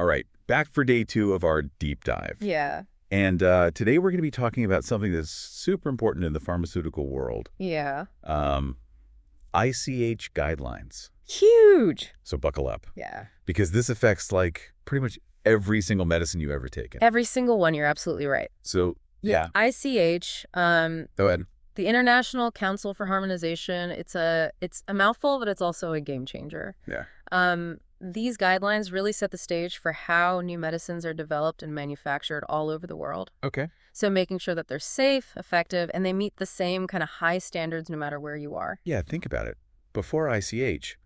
All right, back for day 2 of our deep dive. Yeah. And today we're going to be talking about something that's super important in the pharmaceutical world. Yeah. ICH guidelines. Huge. So buckle up. Yeah. Because this affects like pretty much every single medicine you've ever taken. Every single one, you're absolutely right. So, yeah. ICH, Go ahead. the International Council for Harmonization, it's a mouthful, but it's also a game changer. Yeah. These guidelines really set the stage for how new medicines are developed and manufactured all over the world. Okay. So making sure that they're safe, effective, and they meet the same kind of high standards no matter where you are. Yeah, think about it. Before ICH,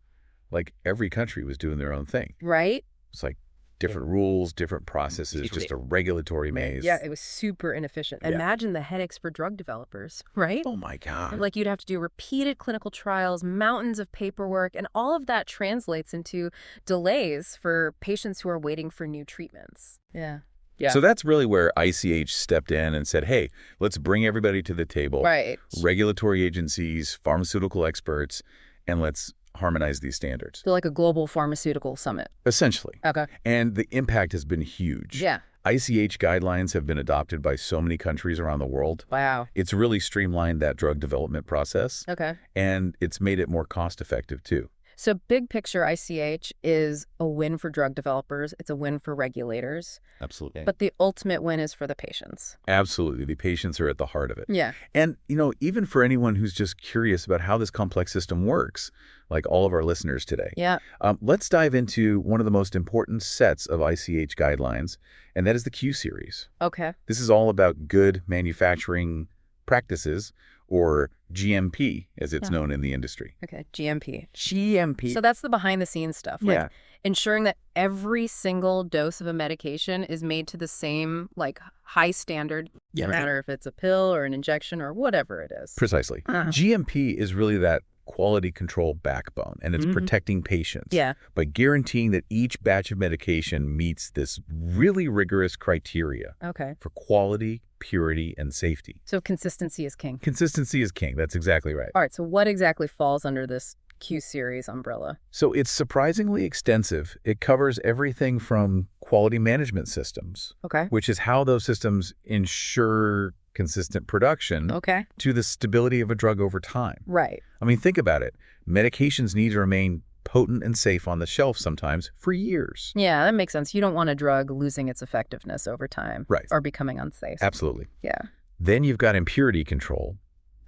like every country was doing their own thing. Right? It's like different rules, different processes, just a regulatory maze. Yeah, it was super inefficient. Yeah. Imagine the headaches for drug developers, right? Oh my God. Like you'd have to do repeated clinical trials, mountains of paperwork, and all of that translates into delays for patients who are waiting for new treatments. Yeah. Yeah. So that's really where ICH stepped in and said, hey, let's bring everybody to the table. Right. Regulatory agencies, pharmaceutical experts, and let's harmonize these standards. So like a global pharmaceutical summit. Essentially. Okay. And the impact has been huge. Yeah. ICH guidelines have been adopted by so many countries around the world. Wow. It's really streamlined that drug development process. Okay. And it's made it more cost-effective, too. So big picture, ICH is a win for drug developers. It's a win for regulators. Absolutely. But the ultimate win is for the patients. Absolutely. The patients are at the heart of it. Yeah. And, you know, even for anyone who's just curious about how this complex system works, like all of our listeners today, Yeah. let's dive into one of the most important sets of ICH guidelines, and that is the Q series. Okay. This is all about good manufacturing practices, or GMP, as it's known in the industry. Okay. GMP. GMP. So that's the behind the scenes stuff. Yeah. Like ensuring that every single dose of a medication is made to the same like high standard, no matter if it's a pill or an injection or whatever it is. Precisely. GMP is really that quality control backbone, and it's protecting patients by guaranteeing that each batch of medication meets this really rigorous criteria for quality, purity, and safety. So consistency is king. Consistency is king. That's exactly right. All right. So what exactly falls under this Q series umbrella? So it's surprisingly extensive. It covers everything from quality management systems, which is how those systems ensure consistent production, to the stability of a drug over time. Right. I mean, think about it. Medications need to remain potent and safe on the shelf sometimes for years. Yeah, that makes sense. You don't want a drug losing its effectiveness over time. Right. Or becoming unsafe. Absolutely. Yeah. Then you've got impurity control.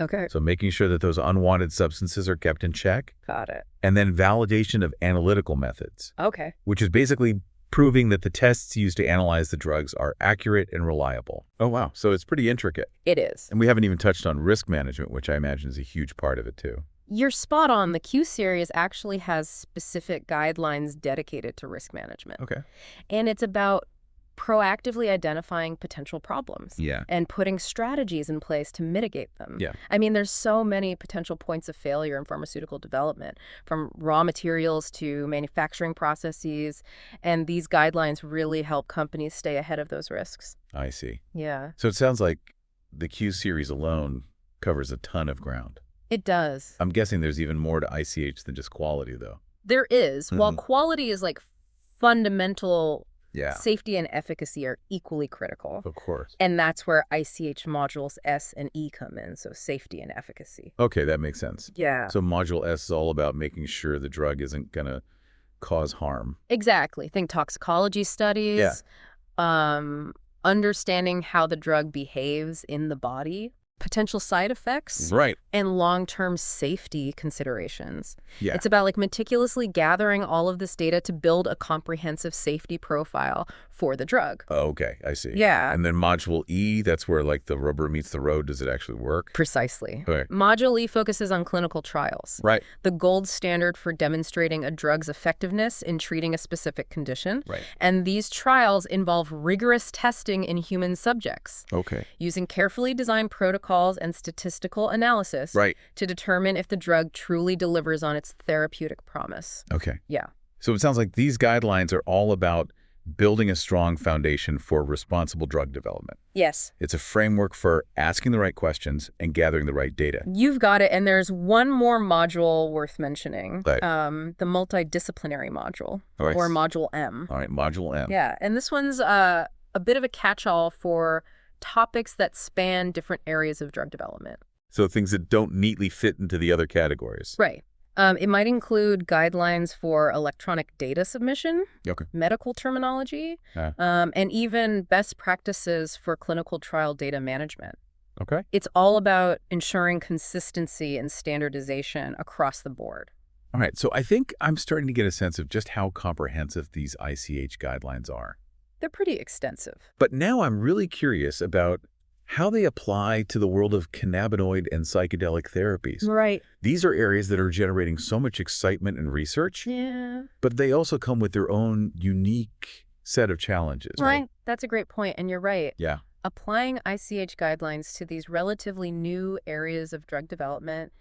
Okay. So making sure that those unwanted substances are kept in check. Got it. And then validation of analytical methods. Okay. Which is basically proving that the tests used to analyze the drugs are accurate and reliable. Oh, wow. So it's pretty intricate. It is. And we haven't even touched on risk management, which I imagine is a huge part of it, too. You're spot on. The Q series actually has specific guidelines dedicated to risk management. Okay. And it's about proactively identifying potential problems. Yeah. And putting strategies in place to mitigate them. Yeah. I mean, there's so many potential points of failure in pharmaceutical development, from raw materials to manufacturing processes, and these guidelines really help companies stay ahead of those risks. I see. Yeah. So it sounds like the Q series alone covers a ton of ground. It does. I'm guessing there's even more to ICH than just quality, though. There is. While quality is like fundamental, safety and efficacy are equally critical. Of course. And that's where ICH modules S and E come in, so safety and efficacy. Okay, that makes sense. Yeah. So module S is all about making sure the drug isn't going to cause harm. Exactly. Think toxicology studies, understanding how the drug behaves in the body, potential side effects, right, and long-term safety considerations. Yeah. It's about like meticulously gathering all of this data to build a comprehensive safety profile for the drug. Oh, okay, I see. Yeah. And then module E, that's where like the rubber meets the road. Does it actually work? Precisely. Okay. Module E focuses on clinical trials. Right. The gold standard for demonstrating a drug's effectiveness in treating a specific condition. Right. And these trials involve rigorous testing in human subjects. Okay. Using carefully designed protocols and statistical analysis to determine if the drug truly delivers on its therapeutic promise. Okay. Yeah. So it sounds like these guidelines are all about building a strong foundation for responsible drug development. Yes. It's a framework for asking the right questions and gathering the right data. You've got it. And there's one more module worth mentioning, Right. The multidisciplinary module, All right. or Module M. All right, Module M. Yeah, and this one's a bit of a catch-all for topics that span different areas of drug development. So things that don't neatly fit into the other categories. Right. It might include guidelines for electronic data submission, medical terminology, and even best practices for clinical trial data management. Okay. It's all about ensuring consistency and standardization across the board. All right, so I think I'm starting to get a sense of just how comprehensive these ICH guidelines are. They're pretty extensive. But now I'm really curious about how they apply to the world of cannabinoid and psychedelic therapies. Right. These are areas that are generating so much excitement and research. Yeah. But they also come with their own unique set of challenges. Right. That's a great point, and you're right. Yeah. Applying ICH guidelines to these relatively new areas of drug development,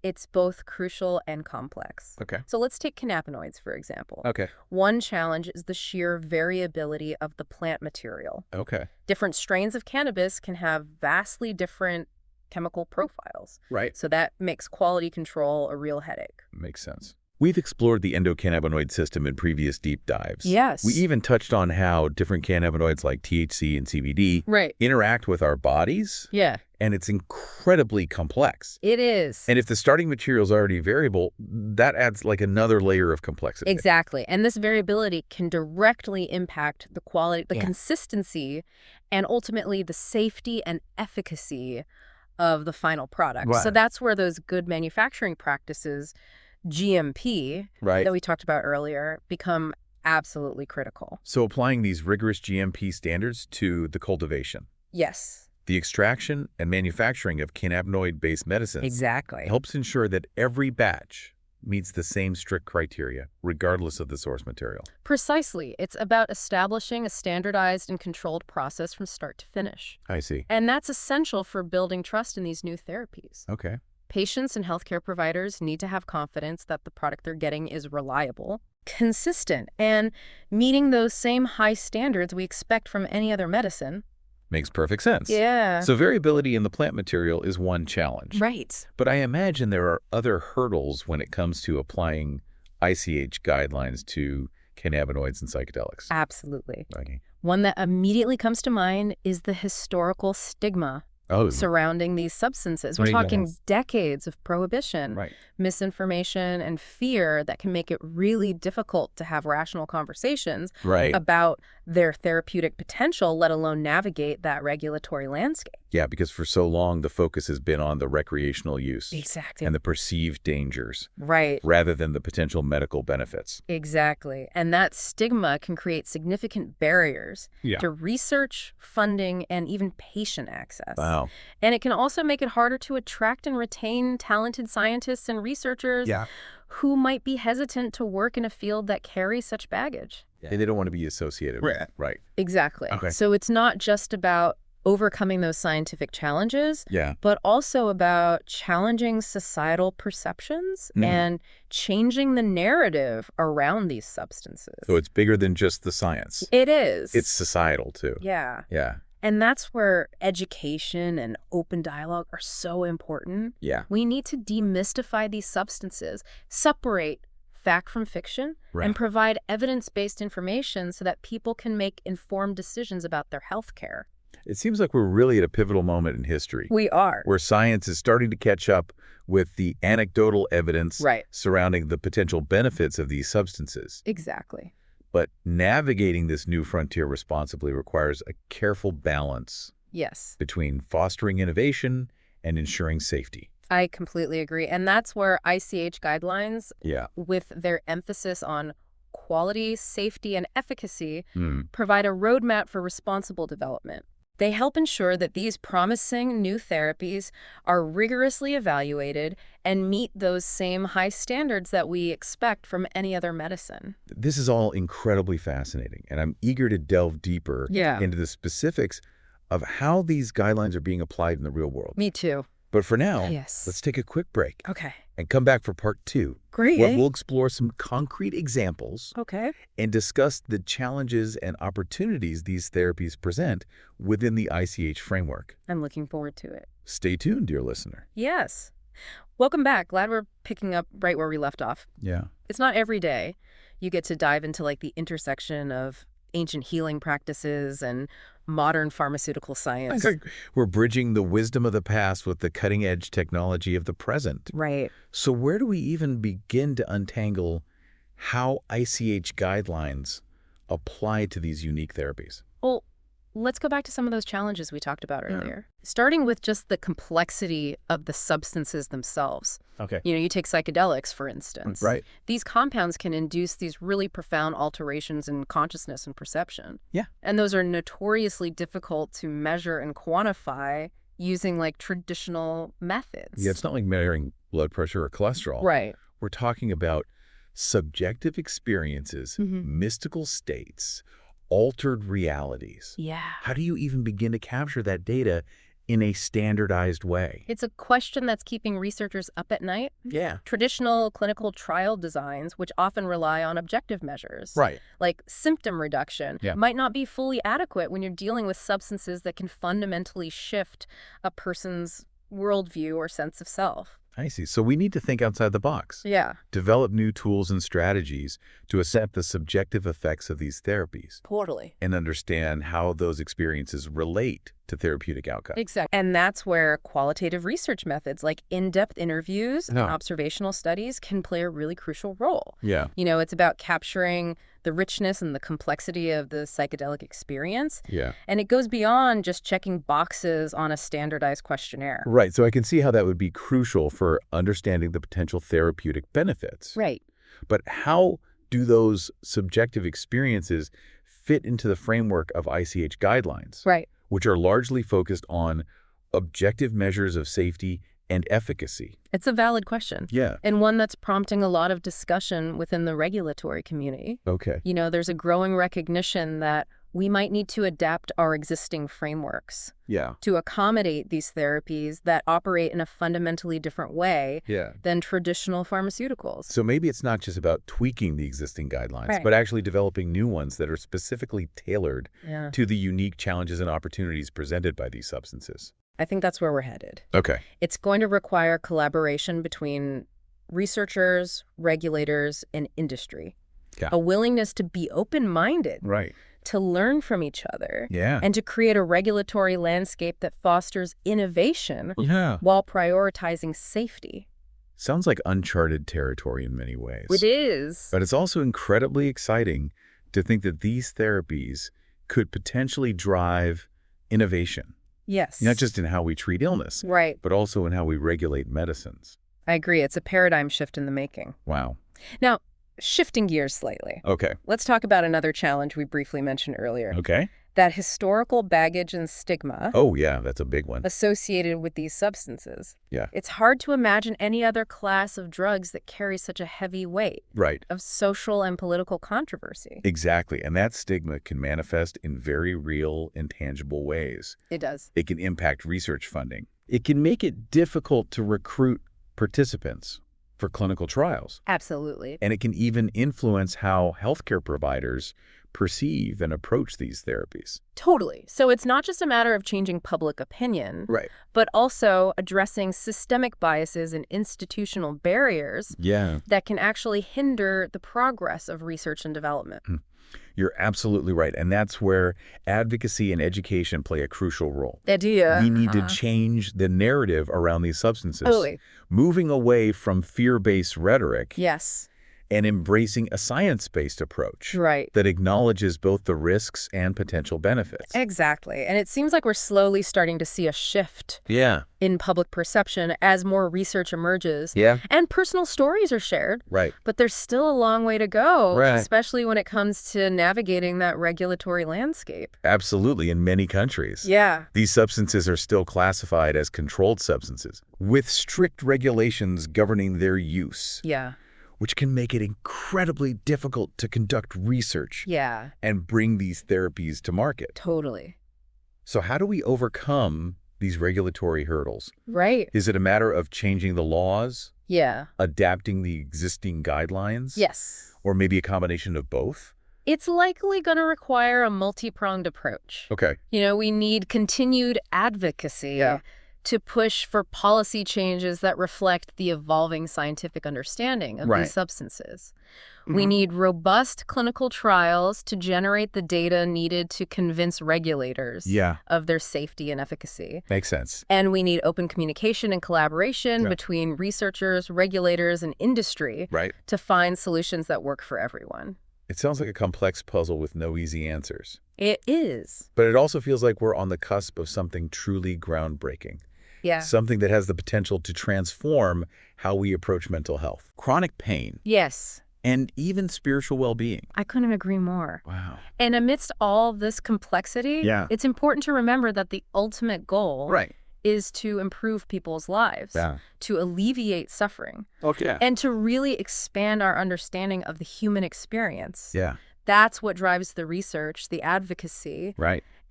it's both crucial and complex. Okay. So let's take cannabinoids, for example. Okay. One challenge is the sheer variability of the plant material. Okay. Different strains of cannabis can have vastly different chemical profiles. Right. So that makes quality control a real headache. Makes sense. We've explored the endocannabinoid system in previous deep dives. Yes. We even touched on how different cannabinoids like THC and CBD interact with our bodies. Yeah. And it's incredibly complex. It is. And if the starting material is already variable, that adds like another layer of complexity. Exactly. And this variability can directly impact the quality, the consistency, and ultimately the safety and efficacy of the final product. Right. So that's where those good manufacturing practices, GMP, that we talked about earlier, become absolutely critical. So applying these rigorous GMP standards to the cultivation. Yes. The extraction and manufacturing of cannabinoid-based medicines helps ensure that every batch meets the same strict criteria, regardless of the source material. Precisely. It's about establishing a standardized and controlled process from start to finish. I see. And that's essential for building trust in these new therapies. Okay. Patients and healthcare providers need to have confidence that the product they're getting is reliable, consistent, and meeting those same high standards we expect from any other medicine. Makes perfect sense. Yeah. So variability in the plant material is one challenge. Right. But I imagine there are other hurdles when it comes to applying ICH guidelines to cannabinoids and psychedelics. Absolutely. Okay. One that immediately comes to mind is the historical stigma surrounding these substances. We're talking decades of prohibition, misinformation, and fear that can make it really difficult to have rational conversations about their therapeutic potential, let alone navigate that regulatory landscape. Yeah, because for so long, the focus has been on the recreational use. Exactly. And the perceived dangers. Right. Rather than the potential medical benefits. Exactly. And that stigma can create significant barriers to research, funding, and even patient access. Wow. And it can also make it harder to attract and retain talented scientists and researchers who might be hesitant to work in a field that carries such baggage. Yeah. And they don't want to be associated with it. Right. Exactly. Okay. So it's not just about overcoming those scientific challenges, but also about challenging societal perceptions and changing the narrative around these substances. So it's bigger than just the science. It is. It's societal, too. Yeah. Yeah. And that's where education and open dialogue are so important. Yeah. We need to demystify these substances, separate fact from fiction, and provide evidence-based information so that people can make informed decisions about their health care. It seems like we're really at a pivotal moment in history. We are. Where science is starting to catch up with the anecdotal evidence surrounding the potential benefits of these substances. Exactly. But navigating this new frontier responsibly requires a careful balance between fostering innovation and ensuring safety. I completely agree. And that's where ICH guidelines, with their emphasis on quality, safety, and efficacy, provide a roadmap for responsible development. They help ensure that these promising new therapies are rigorously evaluated and meet those same high standards that we expect from any other medicine. This is all incredibly fascinating, and I'm eager to delve deeper into the specifics of how these guidelines are being applied in the real world. Me too. But for now, let's take a quick break. Okay. and come back for part 2. Great. Where we'll explore some concrete examples and discuss the challenges and opportunities these therapies present within the ICH framework. I'm looking forward to it. Stay tuned, dear listener. Yes. Welcome back. Glad we're picking up right where we left off. Yeah. It's not every day you get to dive into like the intersection of ancient healing practices and modern pharmaceutical science. We're bridging the wisdom of the past with the cutting-edge technology of the present. Right. So where do we even begin to untangle how ICH guidelines apply to these unique therapies? Well, let's go back to some of those challenges we talked about earlier. Starting with just the complexity of the substances themselves. Okay. You take psychedelics, for instance. Right. These compounds can induce these really profound alterations in consciousness and perception. Yeah. And those are notoriously difficult to measure and quantify using like traditional methods. Yeah, it's not like measuring blood pressure or cholesterol. Right. We're talking about subjective experiences, mystical states, altered realities. Yeah. How do you even begin to capture that data in a standardized way? It's a question that's keeping researchers up at night. Yeah. Traditional clinical trial designs, which often rely on objective measures, like symptom reduction, might not be fully adequate when you're dealing with substances that can fundamentally shift a person's worldview or sense of self. I see. So we need to think outside the box. Yeah. Develop new tools and strategies to assess the subjective effects of these therapies. Totally. And understand how those experiences relate to therapeutic outcomes. Exactly. And that's where qualitative research methods like in-depth interviews and observational studies can play a really crucial role. Yeah. It's about capturing the richness and the complexity of the psychedelic experience. Yeah. And it goes beyond just checking boxes on a standardized questionnaire. Right. So I can see how that would be crucial for understanding the potential therapeutic benefits. Right. But how do those subjective experiences fit into the framework of ICH guidelines? Right. Which are largely focused on objective measures of safety and efficacy. It's a valid question. Yeah. And one that's prompting a lot of discussion within the regulatory community. Okay. There's a growing recognition that we might need to adapt our existing frameworks to accommodate these therapies that operate in a fundamentally different way than traditional pharmaceuticals. So maybe it's not just about tweaking the existing guidelines, but actually developing new ones that are specifically tailored to the unique challenges and opportunities presented by these substances. I think that's where we're headed. Okay. It's going to require collaboration between researchers, regulators, and industry. Yeah. A willingness to be open-minded. Right. To learn from each other. Yeah. And to create a regulatory landscape that fosters innovation while prioritizing safety. Sounds like uncharted territory in many ways. It is. But it's also incredibly exciting to think that these therapies could potentially drive innovation. Yes. Not just in how we treat illness, but also in how we regulate medicines. I agree. It's a paradigm shift in the making. Wow. Now, shifting gears slightly. Okay. Let's talk about another challenge we briefly mentioned earlier. Okay. That historical baggage and stigma. Oh, yeah, that's a big one. Associated with these substances. Yeah. It's hard to imagine any other class of drugs that carry such a heavy weight. Right. Of social and political controversy. Exactly. And that stigma can manifest in very real and tangible ways. It does. It can impact research funding. It can make it difficult to recruit participants for clinical trials. Absolutely. And it can even influence how healthcare providers perceive and approach these therapies. Totally. So it's not just a matter of changing public opinion, but also addressing systemic biases and institutional barriers that can actually hinder the progress of research and development. You're absolutely right. And that's where advocacy and education play a crucial role. They do. We need to change the narrative around these substances, moving away from fear-based rhetoric. Yes. And embracing a science-based approach that acknowledges both the risks and potential benefits. Exactly. And it seems like we're slowly starting to see a shift in public perception as more research emerges and personal stories are shared. But there's still a long way to go, especially when it comes to navigating that regulatory landscape. Absolutely. In many countries. These substances are still classified as controlled substances with strict regulations governing their use. Which can make it incredibly difficult to conduct research and bring these therapies to market. Totally. So how do we overcome these regulatory hurdles? Right. Is it a matter of changing the laws, Yeah. Adapting the existing guidelines? Yes. Or maybe a combination of both? It's likely going to require a multi-pronged approach. Okay. We need continued advocacy to push for policy changes that reflect the evolving scientific understanding of these substances. We need robust clinical trials to generate the data needed to convince regulators of their safety and efficacy. Makes sense. And we need open communication and collaboration between researchers, regulators, and industry to find solutions that work for everyone. It sounds like a complex puzzle with no easy answers. It is. But it also feels like we're on the cusp of something truly groundbreaking. Yeah. Something that has the potential to transform how we approach mental health, chronic pain. Yes. And even spiritual well-being. I couldn't agree more. Wow. And amidst all this complexity, it's important to remember that the ultimate goal is to improve people's lives, to alleviate suffering, and to really expand our understanding of the human experience. Yeah. That's what drives the research, the advocacy,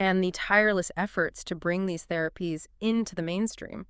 and the tireless efforts to bring these therapies into the mainstream.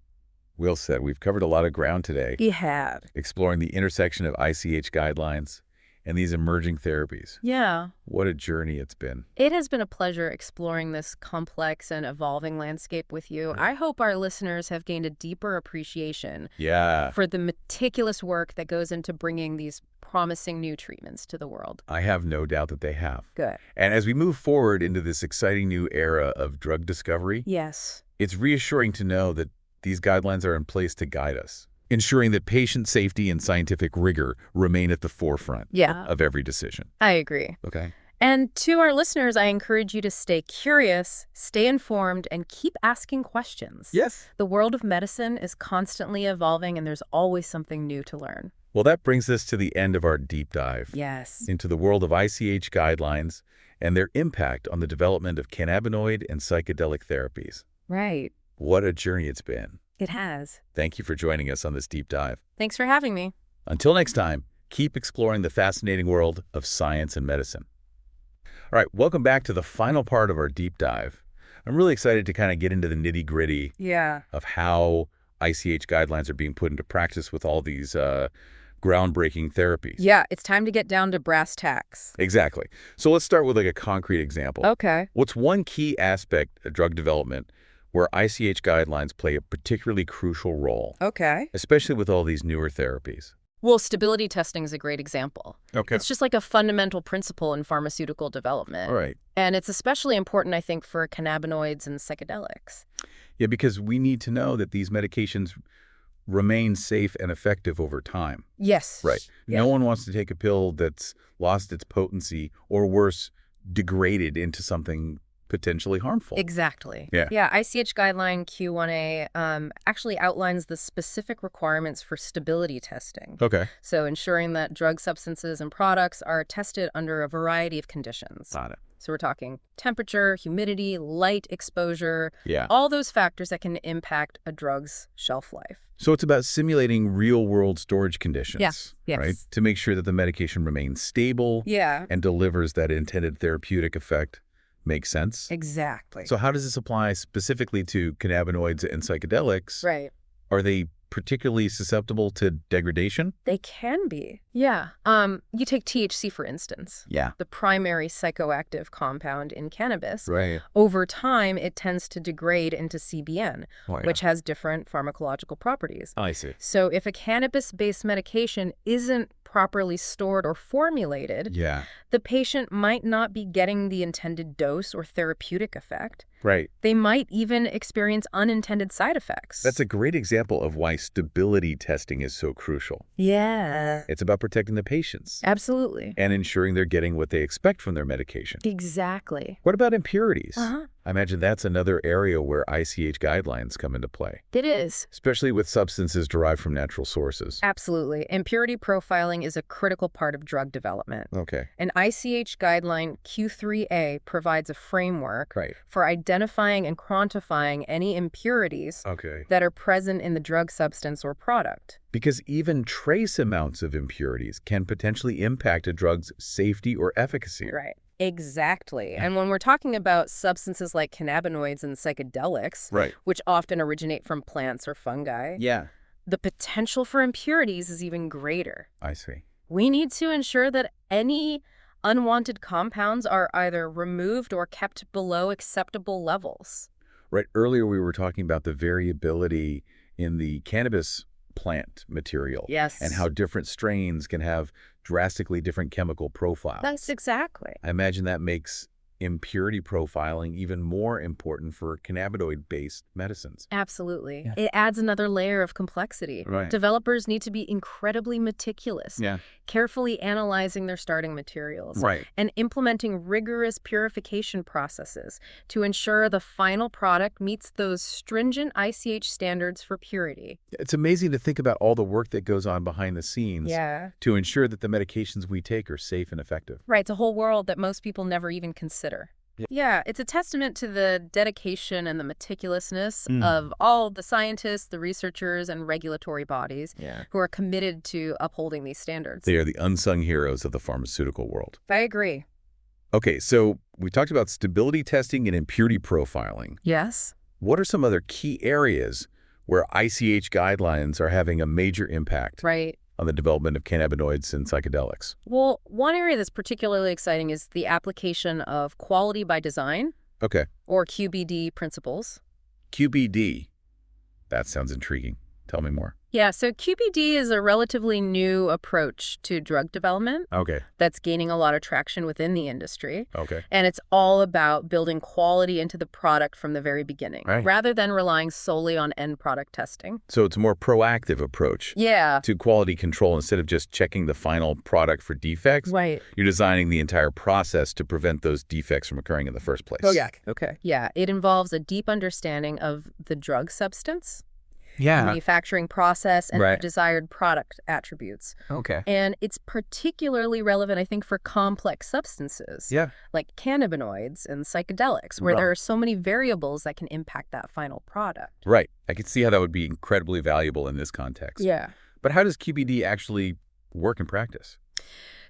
Well said. We've covered a lot of ground today. We have. Exploring the intersection of ICH guidelines and these emerging therapies. Yeah. What a journey it's been. It has been a pleasure exploring this complex and evolving landscape with you. I hope our listeners have gained a deeper appreciation for the meticulous work that goes into bringing these promising new treatments to the world. I have no doubt that they have. Good. And as we move forward into this exciting new era of drug discovery, it's reassuring to know that these guidelines are in place to guide us, ensuring that patient safety and scientific rigor remain at the forefront of every decision. I agree. Okay. And to our listeners, I encourage you to stay curious, stay informed, and keep asking questions. Yes. The world of medicine is constantly evolving, and there's always something new to learn. Well, that brings us to the end of our deep dive into the world of ICH guidelines and their impact on the development of cannabinoid and psychedelic therapies. Right. What a journey it's been. It has. Thank you for joining us on this deep dive. Thanks for having me. Until next time, keep exploring the fascinating world of science and medicine. All right, welcome back to the final part of our deep dive. I'm really excited to kind of get into the nitty-gritty of how ICH guidelines are being put into practice with all these groundbreaking therapies. Yeah, it's time to get down to brass tacks. Exactly. So let's start with like a concrete example. Okay. What's one key aspect of drug development where ICH guidelines play a particularly crucial role? Okay. Especially with all these newer therapies. Well, stability testing is a great example. Okay. It's just like a fundamental principle in pharmaceutical development. All right. And it's especially important, I think, for cannabinoids and psychedelics. Yeah, because we need to know that these medications remain safe and effective over time. Yes. Right. Yeah. No one wants to take a pill that's lost its potency or worse, degraded into something potentially harmful. Exactly. Yeah. Yeah. ICH guideline Q1A actually outlines the specific requirements for stability testing. Okay. So ensuring that drug substances and products are tested under a variety of conditions. Got it. So we're talking temperature, humidity, light exposure, Yeah. all those factors that can impact a drug's shelf life. So it's about simulating real-world storage conditions, Yes. right? To make sure that the medication remains stable and delivers that intended therapeutic effect. Makes sense? Exactly. So how does this apply specifically to cannabinoids and psychedelics? Right. Are they particularly susceptible to degradation? They can be. Yeah. You take THC, for instance. Yeah. The primary psychoactive compound in cannabis. Right. Over time, it tends to degrade into CBN, which has different pharmacological properties. I see. So if a cannabis-based medication isn't properly stored or formulated, the patient might not be getting the intended dose or therapeutic effect. Right. They might even experience unintended side effects. That's a great example of why stability testing is so crucial. Yeah. It's about protecting the patients. Absolutely. And ensuring they're getting what they expect from their medication. Exactly. What about impurities? I imagine that's another area where ICH guidelines come into play. It is. Especially with substances derived from natural sources. Absolutely. Impurity profiling is a critical part of drug development. Okay. An ICH guideline Q3A provides a framework for identifying and quantifying any impurities that are present in the drug substance or product. Because even trace amounts of impurities can potentially impact a drug's safety or efficacy. Right. Exactly. And when we're talking about substances like cannabinoids and psychedelics, which often originate from plants or fungi, the potential for impurities is even greater. I see. We need to ensure that any unwanted compounds are either removed or kept below acceptable levels. Right. Earlier, we were talking about the variability in the cannabis plant material. Yes. And how different strains can have drastically different chemical profiles. That's exactly. I imagine that makes impurity profiling even more important for cannabinoid-based medicines. Absolutely. Yeah. It adds another layer of complexity. Right. Developers need to be incredibly meticulous, carefully analyzing their starting materials, and implementing rigorous purification processes to ensure the final product meets those stringent ICH standards for purity. It's amazing to think about all the work that goes on behind the scenes to ensure that the medications we take are safe and effective. Right. It's a whole world that most people never even consider. Yeah, it's a testament to the dedication and the meticulousness of all the scientists, the researchers, and regulatory bodies who are committed to upholding these standards. They are the unsung heroes of the pharmaceutical world. I agree. Okay, so we talked about stability testing and impurity profiling. Yes. What are some other key areas where ICH guidelines are having a major impact on the development of cannabinoids and psychedelics? Well, one area that's particularly exciting is the application of quality by design, or QBD principles. QBD. That sounds intriguing. Tell me more. Yeah, so QBD is a relatively new approach to drug development that's gaining a lot of traction within the industry. And it's all about building quality into the product from the very beginning, rather than relying solely on end product testing. So it's a more proactive approach to quality control. Instead of just checking the final product for defects, you're designing the entire process to prevent those defects from occurring in the first place. Yeah, it involves a deep understanding of the drug substance, manufacturing process, and the desired product attributes. And it's particularly relevant, I think, for complex substances like cannabinoids and psychedelics, where there are so many variables that can impact that final product. Right. I can see how that would be incredibly valuable in this context. But how does QBD actually work in practice?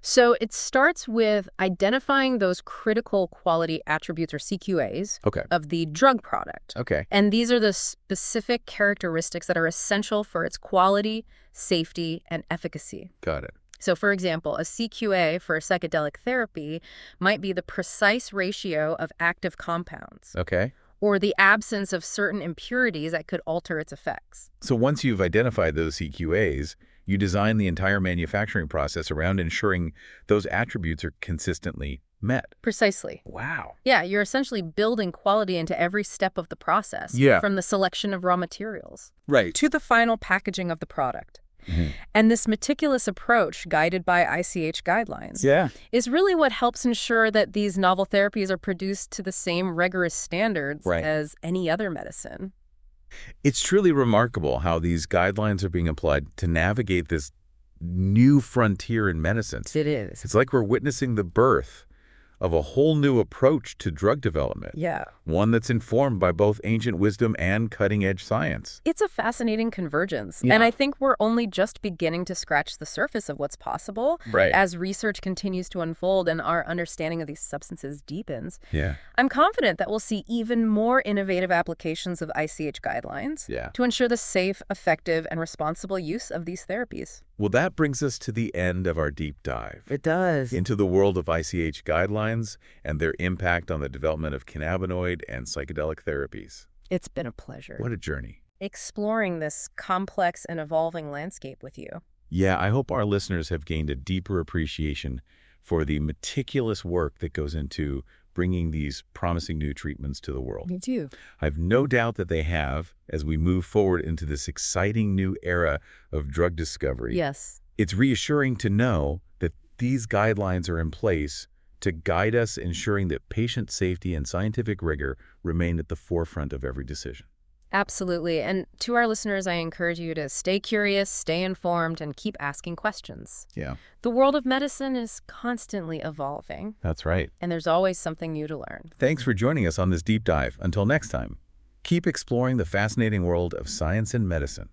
So it starts with identifying those critical quality attributes, or CQAs, of the drug product. And these are the specific characteristics that are essential for its quality, safety, and efficacy. Got it. So, for example, a CQA for psychedelic therapy might be the precise ratio of active compounds. Or the absence of certain impurities that could alter its effects. So once you've identified those CQAs, you design the entire manufacturing process around ensuring those attributes are consistently met. Precisely. Wow. Yeah, you're essentially building quality into every step of the process, from the selection of raw materials to the final packaging of the product. And this meticulous approach, guided by ICH guidelines, is really what helps ensure that these novel therapies are produced to the same rigorous standards as any other medicine. It's truly remarkable how these guidelines are being applied to navigate this new frontier in medicine. It is. It's like we're witnessing the birth of a whole new approach to drug development. One that's informed by both ancient wisdom and cutting-edge science. It's a fascinating convergence. And I think we're only just beginning to scratch the surface of what's possible as research continues to unfold and our understanding of these substances deepens. I'm confident that we'll see even more innovative applications of ICH guidelines to ensure the safe, effective, and responsible use of these therapies. Well, that brings us to the end of our deep dive. It does. Into the world of ICH guidelines and their impact on the development of cannabinoid and psychedelic therapies. It's been a pleasure. What a journey. Exploring this complex and evolving landscape with you. Yeah, I hope our listeners have gained a deeper appreciation for the meticulous work that goes into bringing these promising new treatments to the world. Me too. I have no doubt that they have as we move forward into this exciting new era of drug discovery. It's reassuring to know that these guidelines are in place to guide us, ensuring that patient safety and scientific rigor remain at the forefront of every decision. Absolutely. And to our listeners, I encourage you to stay curious, stay informed, and keep asking questions. The world of medicine is constantly evolving. That's right. And there's always something new to learn. Thanks for joining us on this deep dive. Until next time, keep exploring the fascinating world of science and medicine.